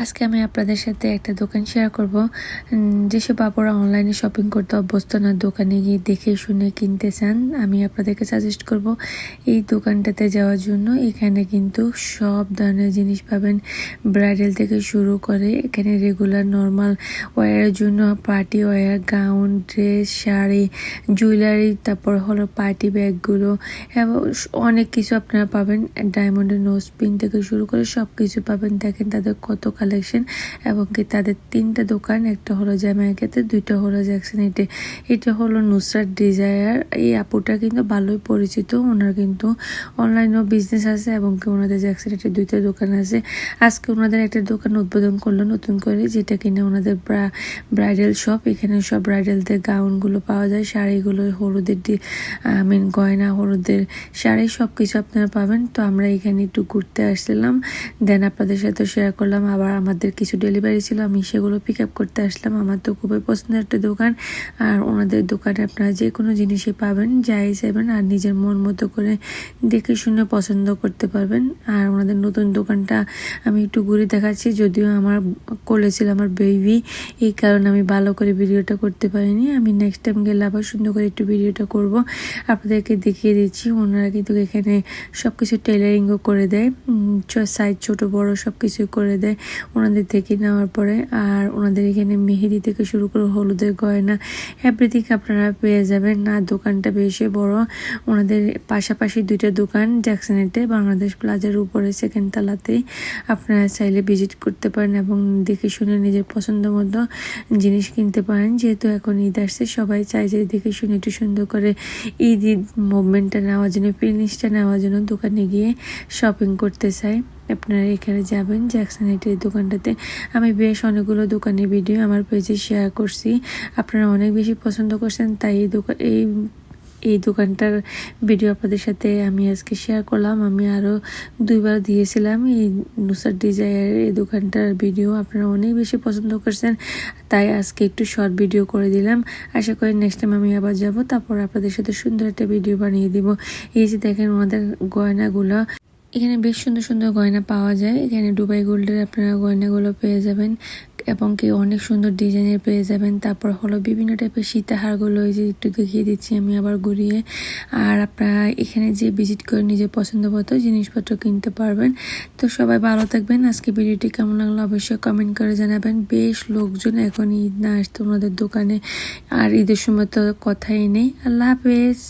আজকে আমি আপনাদের সাথে একটা দোকান শেয়ার করব। যেসব আপুরা অনলাইনে শপিং করতে অভ্যস্ত না, দোকানে গিয়ে দেখে শুনে কিনতে চান, আমি আপনাদেরকে সাজেস্ট করব এই দোকানটাতে যাওয়ার জন্য। এখানে কিন্তু সব ধরনের জিনিস পাবেন, ব্রাইডাল থেকে শুরু করে এখানে রেগুলার নর্মাল ওয়্যারের জন্য party wear, gown, dress, sari, jewellery, তারপর হলো পার্টি ব্যাগগুলো এবং অনেক কিছু আপনারা পাবেন। ডায়মন্ডের নোজ পিন থেকে শুরু করে সব কিছু পাবেন। দেখেন তাদের কত কালেকশন এবং কি তাদের 3টা দোকান, একটা হলো জ্যামাইকাতে, 2টা হলো জ্যাকসনিতে। এটা হলো নুসরাত ডিজায়ার। এই আপুটা কিন্তু ভালোই পরিচিত, ওনার কিন্তু অনলাইনেও বিজনেস আছে এবং কি ওনাদের জ্যাকসনিতে 2টা দোকান আছে। আজকে ওনাদের একটা দোকান উদ্বোধন করলো নতুন করে, যেটা কিনা ওনাদের ব্রাইডাল শপ। এখানে সব ব্রাইডালদের গাউনগুলো পাওয়া যায়, শাড়িগুলো, হলুদের গয়না, হলুদের শাড়ি, সব কিছু আপনারা পাবেন। তো আমরা এখানে একটু ঘুরতে আসছিলাম, দেন আপনাদের সাথে শেয়ার করলাম। আবার আমাদের কিছু ডেলিভারি ছিল, আমি সেগুলো পিক আপ করতে আসলাম। আমার তো খুবই পছন্দের একটা দোকান, আর ওনাদের দোকানে আপনারা যে কোনো জিনিসই পাবেন, যাই চাইবেন, আর নিজের মন মতো করে দেখে শুনে পছন্দ করতে পারবেন। আর ওনাদের নতুন দোকানটা আমি একটু ঘুরে দেখাচ্ছি, যদিও আমার কোলে ছিল আমার বেবি, এই কারণে আমি ভালো করে ভিডিওটা করতে পারিনি। আমি নেক্সট টাইম গেলে আবার সুন্দর করে একটু ভিডিওটা করব, আপনাদেরকে দেখিয়ে দিচ্ছি। ওনারা কিন্তু এখানে সব কিছু টেলারিংও করে দেয়, সাইজ ছোট বড় সব কিছু করে দেয় ওনাদের থেকে নেওয়ার পরে। আর ওনাদের এখানে মেহেদি থেকে শুরু করে হলুদের গয়না এভরিথিং আপনারা পেয়ে যাবেন। না, দোকানটা বেশি বড়। ওনাদের পাশাপাশি 2টা দোকান জ্যাকসনেটে, বাংলাদেশ প্লাজার উপরে 2nd তলাতেই আপনারা চাইলে ভিজিট করতে পারেন এবং দেখে শুনে নিজের পছন্দ মতো জিনিস কিনতে পারেন। যেহেতু এখন ঈদ আসছে, সবাই চায় যে দেখে শুনে একটু সুন্দর করে ঈদ মুভমেন্টটা নেওয়ার জন্য, ফিনিশটা নেওয়ার জন্য দোকানে গিয়ে শপিং করতে চায়। আপনারা এখানে যাবেন জ্যাকসনেটের এই দোকানটাতে। আমি বেশ অনেকগুলো দোকানের ভিডিও আমার পেজে শেয়ার করছি, আপনারা অনেক বেশি পছন্দ করছেন, তাই এই দোকানটার ভিডিও আপনাদের সাথে আমি আজকে শেয়ার করলাম। আমি আরও 2বার দিয়েছিলাম এই নুসরাত ডিজায়ার এই দোকানটার ভিডিও, আপনারা অনেক বেশি পছন্দ করছেন, তাই আজকে একটু শর্ট ভিডিও করে দিলাম। আশা করি নেক্সট টাইম আমি আবার যাব, তারপর আপনাদের সাথে সুন্দর একটা ভিডিও বানিয়ে দিব। এই যে দেখেন ওনাদের গয়নাগুলো, এখানে বেশ সুন্দর সুন্দর গয়না পাওয়া যায়। এখানে দুবাই গোল্ডের আপনারা গয়নাগুলো পেয়ে যাবেন এবং কি অনেক সুন্দর ডিজাইনের পেয়ে যাবেন। তারপর হলো বিভিন্ন টাইপের সীতাহারগুলো, এই যে একটু দেখিয়ে দিচ্ছি আমি আবার ঘুরিয়ে। আর আপনারা এখানে যে ভিজিট করে নিজের পছন্দ মতো জিনিসপত্র কিনতে পারবেন। তো সবাই ভালো থাকবেন। আজকে ভিডিওটি কেমন লাগলো অবশ্যই কমেন্ট করে জানাবেন। বেশ লোকজন এখন ঈদ না আসতো ওনাদের দোকানে, আর ঈদের সময় তো কথাই নেই। আল্লাহ হাফেজ।